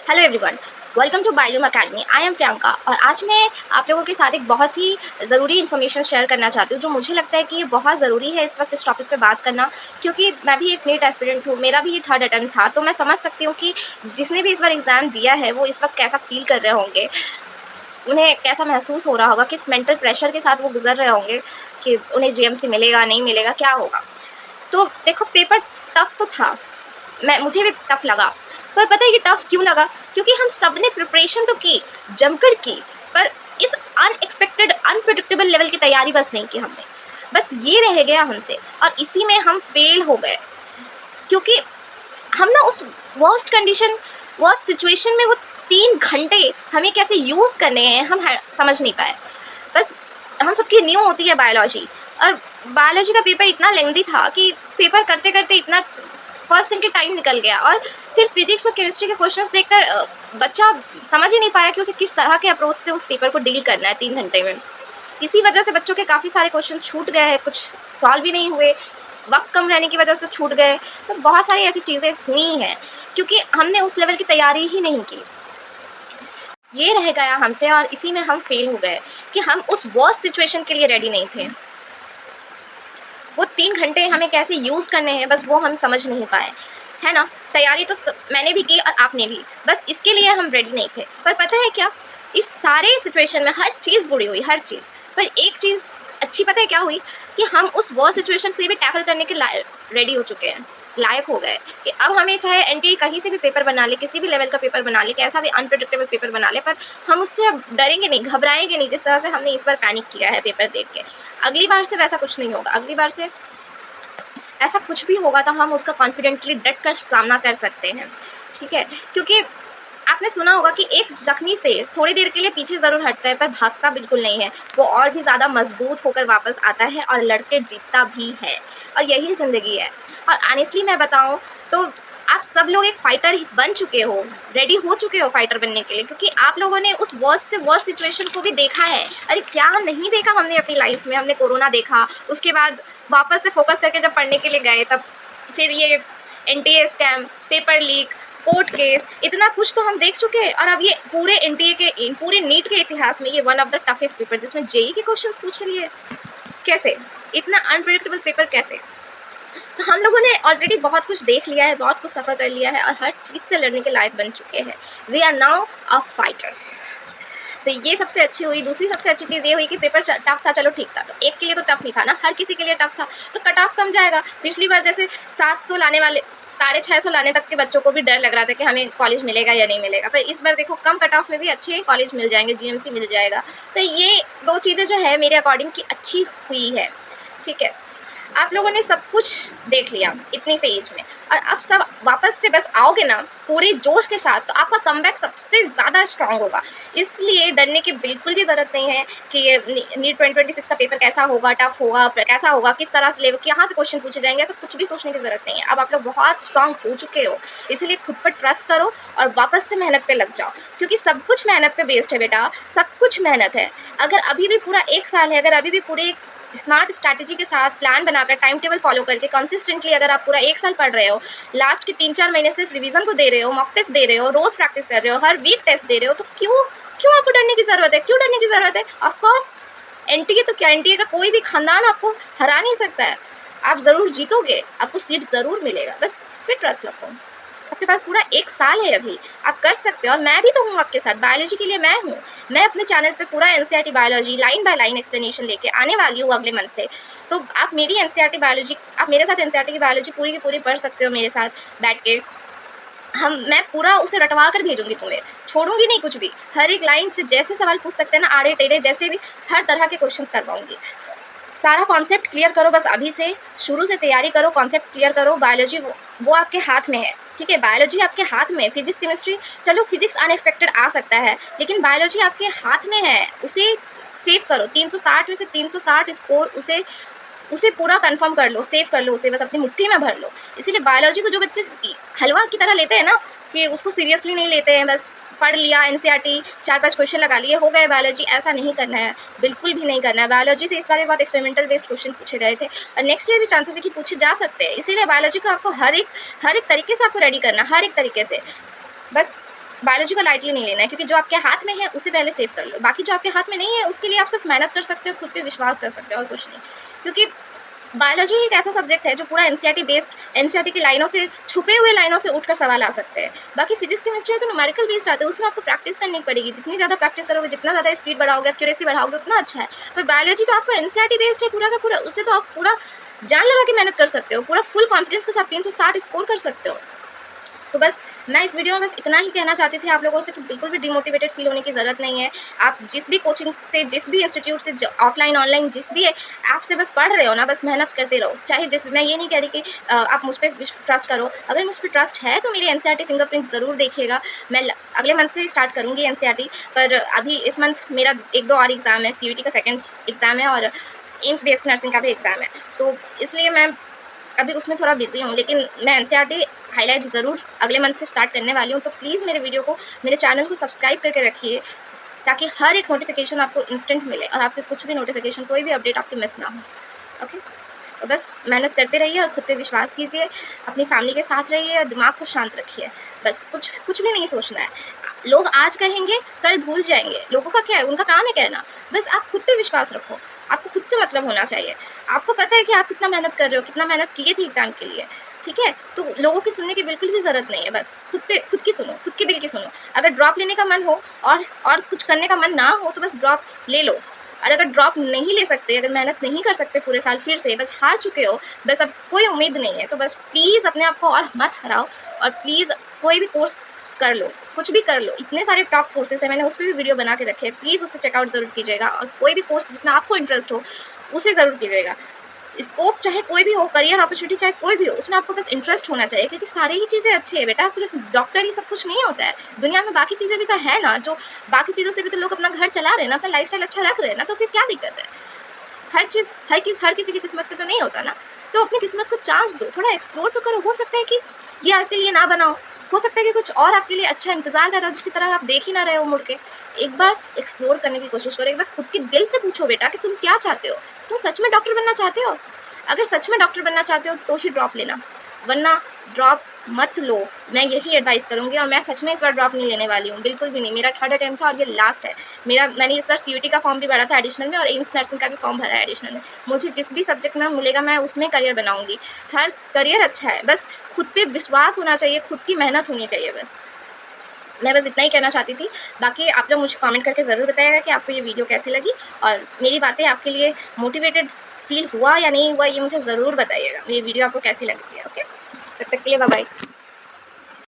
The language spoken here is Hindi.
Hello everyone, welcome to Biolume Academy. I am Priyanka और आज मैं आप लोगों के साथ एक बहुत ही ज़रूरी इन्फॉर्मेशन शेयर करना चाहती हूँ जो मुझे लगता है कि ये बहुत ज़रूरी है इस वक्त इस टॉपिक पे बात करना, क्योंकि मैं भी एक नीट एस्पिरेंट हूँ। मेरा भी ये थर्ड अटेम्प्ट था, तो मैं समझ सकती हूँ कि जिसने भी इस बार एग्ज़ाम दिया है वो इस वक्त कैसा फील कर रहे होंगे, उन्हें कैसा महसूस हो रहा होगा, किस मेंटल प्रेशर के साथ वो गुजर रहे होंगे कि उन्हें जीएमसी मिलेगा नहीं मिलेगा, क्या होगा। तो देखो, पेपर टफ तो था, मुझे भी टफ लगा, पर पता है कि टफ क्यों लगा? क्योंकि हम सब ने प्रिपरेशन तो की, जमकर की, पर इस अनएक्सपेक्टेड अनप्रेडिक्टेबल लेवल की तैयारी बस नहीं की हमने। बस ये रह गया हमसे और इसी में हम फेल हो गए, क्योंकि हम ना उस वर्स्ट सिचुएशन में वो 3 घंटे हमें कैसे यूज़ करने हैं हम समझ नहीं पाए। बस हम सबकी न्यू होती है बायोलॉजी, और बायोलॉजी का पेपर इतना लेंदी था कि पेपर करते करते इतना फर्स्ट दिन के टाइम निकल गया, और फिर फिजिक्स और केमिस्ट्री के क्वेश्चंस देखकर बच्चा समझ ही नहीं पाया कि उसे किस तरह के अप्रोच से उस पेपर को डील करना है 3 घंटे में। इसी वजह से बच्चों के काफ़ी सारे क्वेश्चन छूट गए हैं, कुछ सॉल्व भी नहीं हुए, वक्त कम रहने की वजह से छूट गए। तो बहुत सारी ऐसी चीज़ें हुई हैं क्योंकि हमने उस लेवल की तैयारी ही नहीं की। ये रह गया हमसे और इसी में हम फेल हो गए कि हम उस वर्स्ट सिचुएशन के लिए रेडी नहीं थे। वो 3 घंटे हमें कैसे यूज़ करने हैं बस वो हम समझ नहीं पाए, है ना। तैयारी तो मैंने भी की और आपने भी, बस इसके लिए हम रेडी नहीं थे। पर पता है क्या, इस सारे सिचुएशन में हर चीज़ बुरी हुई, हर चीज़, पर एक चीज़ अच्छी पता है क्या हुई, कि हम उस वो सिचुएशन से भी टैकल करने के रेडी हो चुके हैं, लायक हो गए कि अब हमें चाहे एनटीए कहीं से भी पेपर बना ले, किसी भी लेवल का पेपर बना ले, कैसा भी अनप्रेडिक्टेबल पेपर बना ले, पर हम उससे अब डरेंगे नहीं, घबराएंगे नहीं, जिस तरह से हमने इस बार पैनिक किया है पेपर देख के। अगली बार से वैसा कुछ नहीं होगा। अगली बार से ऐसा कुछ भी होगा तो हम उसका कॉन्फिडेंटली डट कर सामना कर सकते हैं, ठीक है। क्योंकि आपने सुना होगा कि एक जख्मी से थोड़ी देर के लिए पीछे ज़रूर हटता है पर भागता बिल्कुल नहीं है, वो और भी ज़्यादा मजबूत होकर वापस आता है और लड़के जीतता भी है, और यही ज़िंदगी है। और ऑनेस्टली मैं बताऊं तो आप सब लोग एक फ़ाइटर बन चुके हो, रेडी हो चुके हो फाइटर बनने के लिए, क्योंकि आप लोगों ने उस वर्स्ट से वर्स्ट सिचुएशन को भी देखा है। अरे क्या नहीं देखा हमने अपनी लाइफ में। हमने कोरोना देखा, उसके बाद वापस से फोकस करके जब पढ़ने के लिए गए तब फिर ये NTA scam, paper leak, court case, इतना कुछ तो हम देख चुके हैं। और अब ये पूरे एनटीए के, पूरे नीट के इतिहास में ये one of the toughest paper, जिसमें जेई के क्वेश्चंस पूछ रही है। कैसे इतना अनप्रेडिक्टेबल पेपर, कैसे? तो हम लोगों ने ऑलरेडी बहुत कुछ देख लिया है, बहुत कुछ सफ़र कर लिया है और हर चीज़ से लड़ने के लायक बन चुके हैं। We are now a fighter. तो ये सबसे अच्छी हुई। दूसरी सबसे अच्छी चीज़ ये हुई कि पेपर टफ था, चलो ठीक था, तो एक के लिए तो टफ नहीं था ना, हर किसी के लिए टफ था, तो कट ऑफ कम जाएगा। पिछली बार जैसे 700 लाने वाले 650 लाने तक के बच्चों को भी डर लग रहा था कि हमें कॉलेज मिलेगा या नहीं मिलेगा, पर इस बार देखो कम कट ऑफ में भी अच्छे कॉलेज मिल जाएंगे, जीएमसी मिल जाएगा। तो ये दो चीज़ें जो है मेरे अकॉर्डिंग की अच्छी हुई है, ठीक है। आप लोगों ने सब कुछ देख लिया इतनी से एज में, और अब सब वापस से बस आओगे ना पूरे जोश के साथ, तो आपका कमबैक सबसे ज़्यादा स्ट्रांग होगा। इसलिए डरने की बिल्कुल भी ज़रूरत नहीं है कि ये नीट 2026 का पेपर कैसा होगा, टफ होगा, कैसा होगा, किस तरह से लेवल, कहाँ से क्वेश्चन पूछे जाएंगे, ऐसा कुछ भी सोचने की ज़रूरत नहीं है। अब आप लोग बहुत स्ट्रांग हो चुके हो, इसलिए खुद पर ट्रस्ट करो और वापस से मेहनत पे लग जाओ, क्योंकि सब कुछ मेहनत पे बेस्ड है बेटा, सब कुछ मेहनत है। अगर अभी भी पूरा 1 साल है, अगर अभी भी पूरे स्मार्ट स्ट्रैटेजी के साथ प्लान बनाकर, टाइम टेबल फॉलो करके कंसिस्टेंटली अगर आप पूरा 1 साल पढ़ रहे हो, लास्ट के 3-4 महीने सिर्फ रिवीजन को दे रहे हो, मॉक टेस्ट दे रहे हो, रोज़ प्रैक्टिस कर रहे हो, हर वीक टेस्ट दे रहे हो, तो क्यों आपको डरने की ज़रूरत है? क्यों डरने की ज़रूरत है? ऑफकोर्स एनटीए तो क्या, एनटीए का कोई भी खानदान आपको हरा नहीं सकता है। आप ज़रूर जीतोगे, आपको सीट ज़रूर मिलेगा, बस उस पर ट्रस्ट रखो। आपके पास पूरा 1 साल है अभी, आप कर सकते हो। और मैं भी तो हूँ आपके साथ, बायोलॉजी के लिए मैं हूँ। मैं अपने चैनल पे पूरा NCERT biology line by line explanation लेके आने वाली हूँ अगले मंथ से। तो आप मेरी एनसीईआरटी बायोलॉजी, आप मेरे साथ एनसीईआरटी की बायोलॉजी पूरी की पूरी पढ़ सकते हो मेरे साथ बैठ के। मैं पूरा उसे रटवा कर भेजूंगी तुम्हें, छोड़ूंगी नहीं कुछ भी। हर एक लाइन से जैसे सवाल पूछ सकते हैं ना, आड़े टेढ़े जैसे भी, हर तरह के क्वेश्चन करवाऊंगी। सारा कॉन्सेप्ट क्लियर करो, बस अभी से शुरू से तैयारी करो, कॉन्सेप्ट क्लियर करो। बायोलॉजी वो आपके हाथ में है, ठीक है। बायोलॉजी आपके हाथ में, फिजिक्स केमिस्ट्री, चलो फिजिक्स अनएक्सपेक्टेड आ सकता है, लेकिन बायोलॉजी आपके हाथ में है, उसे सेव करो। 360 में से 360 स्कोर, उसे पूरा कंफर्म कर लो, सेव कर लो, उसे बस अपनी मुट्ठी में भर लो। इसीलिए बायोलॉजी को जो बच्चे हलवा की तरह लेते हैं ना, कि उसको सीरियसली नहीं लेते हैं, बस पढ़ लिया एनसीईआरटी, 4-5 क्वेश्चन लगा लिए, हो गए बायोलॉजी, ऐसा नहीं करना है, बिल्कुल भी नहीं करना है। बायोलॉजी से इस बार बहुत एक्सपेरिमेंटल बेस्ड क्वेश्चन पूछे गए थे और नेक्स्ट ईयर भी चांसेस है कि पूछे जा सकते हैं। इसीलिए बायोलॉजी को आपको हर एक तरीके से आपको रेडी करना, हर एक तरीके से। बस बायोलॉजी को लाइटली नहीं लेना है, क्योंकि जो आपके हाथ में है उसे पहले सेव कर लो, बाकी जो आपके हाथ में नहीं है उसके लिए आप सिर्फ मेहनत कर सकते हो, खुद पे विश्वास कर सकते हो और कुछ नहीं। क्योंकि बायोलॉजी एक ऐसा सब्जेक्ट है जो पूरा एनसीईआरटी बेस्ड, एनसीईआरटी की लाइनों से, छुपे हुए लाइनों से उठकर सवाल आ सकते हैं। बाकी फिजिक्स केमिस्ट्री है तो न्यूमेरिकल बेस्ड आते हैं, उसमें आपको प्रैक्टिस करनी पड़ेगी, जितनी ज़्यादा प्रैक्टिस करोगे, जितना ज़्यादा स्पीड बढ़ाओगे, एक्यूरेसी बढ़ाओगे, उतना अच्छा है। पर बायोलॉजी तो आपको एनसीईआरटी बेस्ड है पूरा का पूरा, उससे तो आप पूरा जान लगा के मेहनत कर सकते हो, पूरा फुल कॉन्फिडेंस के साथ 360 स्कोर कर सकते हो। तो बस मैं इस वीडियो में बस इतना ही कहना चाहती थी आप लोगों से कि बिल्कुल भी डिमोटिवेटेड फील होने की ज़रूरत नहीं है। आप जिस भी कोचिंग से, जिस भी इंस्टीट्यूट से, ऑफलाइन ऑनलाइन जिस भी ऐप से बस पढ़ रहे हो ना, बस मेहनत करते रहो। चाहे जिस, मैं ये नहीं कह रही कि आप मुझ पर ट्रस्ट करो, अगर मुझ पर ट्रस्ट है तो मेरी एनसीईआरटी फिंगरप्रिंट ज़रूर देखिएगा। मैं अगले मंथ से स्टार्ट करूँगी एनसीईआरटी, पर अभी इस मंथ मेरा 1-2 और एग्ज़ाम है, सीयूईटी का सेकेंड एग्ज़ाम है और एम्स बीएससी नर्सिंग का भी एग्ज़ाम है, तो इसलिए मैं अभी उसमें थोड़ा बिजी हूँ। लेकिन मैं एनसीईआरटी हाईलाइट ज़रूर अगले मंथ से स्टार्ट करने वाली हूँ, तो प्लीज़ मेरे वीडियो को, मेरे चैनल को सब्सक्राइब करके रखिए, ताकि हर एक नोटिफिकेशन आपको इंस्टेंट मिले और आपके कुछ भी नोटिफिकेशन, कोई भी अपडेट आपकी मिस ना हो। ओके, तो बस मेहनत करते रहिए और खुद पे विश्वास कीजिए, अपनी फैमिली के साथ रहिए और दिमाग को शांत रखिए। बस कुछ कुछ भी नहीं सोचना है। लोग आज कहेंगे, कल भूल जाएंगे, लोगों का क्या है, उनका काम है कहना। बस आप खुद पे विश्वास रखो, आपको खुद से मतलब होना चाहिए। आपको पता है कि आप कितना मेहनत कर रहे हो, कितना मेहनत किए थे एग्ज़ाम के लिए, ठीक है? तो लोगों की सुनने की बिल्कुल भी ज़रूरत नहीं है। बस खुद की सुनो, खुद के दिल की सुनो। अगर ड्रॉप लेने का मन हो और कुछ करने का मन ना हो तो बस ड्रॉप ले लो। और अगर ड्रॉप नहीं ले सकते, अगर मेहनत नहीं कर सकते पूरे साल, फिर से बस हार चुके हो, बस अब कोई उम्मीद नहीं है, तो बस प्लीज़ अपने आप को और मत हराओ और प्लीज़ कोई भी कोर्स कर लो, कुछ भी कर लो। इतने सारे टॉप कोर्सेज़ हैं, मैंने उस पे भी वीडियो बना के रखे हैं, प्लीज़ उसे चेकआउट ज़रूर कीजिएगा और कोई भी कोर्स जिसमें आपको इंटरेस्ट हो, उसे ज़रूर कीजिएगा। स्कोप चाहे कोई भी हो, करियर अपॉर्चुनिटी चाहे कोई भी हो, उसमें आपको बस इंटरेस्ट होना चाहिए, क्योंकि सारी ही चीज़ें अच्छी है बेटा, सिर्फ डॉक्टर ही सब कुछ नहीं होता है। दुनिया में बाकी चीज़ें भी तो है ना, जो बाकी चीज़ों से भी तो लोग अपना घर चला रहे हैं ना, अपना लाइफस्टाइल अच्छा रख रहे हैं ना, तो फिर क्या दिक्कत है? हर किसी की किस्मत में तो नहीं होता ना, तो अपनी किस्मत को चांस दो, थोड़ा एक्सप्लोर तो करो। हो सकता है कि ये आपके लिए ना बनाओ, हो सकता है कि कुछ और आपके लिए अच्छा इंतज़ार कर रहा हो, जिसकी तरह आप देख ही ना रहे हो मुड़ के। एक बार एक्सप्लोर करने की कोशिश करो, एक बार खुद के दिल से पूछो बेटा कि तुम क्या चाहते हो? तुम सच में डॉक्टर बनना चाहते हो? अगर सच में डॉक्टर बनना चाहते हो तो ही ड्रॉप लेना, वरना ड्रॉप मत लो। मैं यही एडवाइस करूँगी और मैं सच में इस बार ड्रॉप नहीं लेने वाली हूँ, बिल्कुल भी नहीं। मेरा 3rd अटेम्प्ट था और ये लास्ट है। मैंने इस बार सीयूईटी का फॉर्म भी भरा था एडिशनल में और एम्स नर्सिंग का भी फॉर्म भरा है एडिशनल में। मुझे जिस भी सब्जेक्ट में मिलेगा मैं उसमें करियर बनाऊँगी। हर करियर अच्छा है, बस खुद पे विश्वास होना चाहिए, खुद की मेहनत होनी चाहिए बस। मैं बस इतना ही कहना चाहती थी। बाकी आप लोग मुझे कमेंट करके ज़रूर बताइएगा कि आपको ये वीडियो कैसी लगी और मेरी बातें आपके लिए मोटिवेटेड फ़ील हुआ या नहीं हुआ, ये मुझे ज़रूर बताइएगा। ये वीडियो आपको कैसी लगी है, ओके? तब तक के लिए बाय बाय।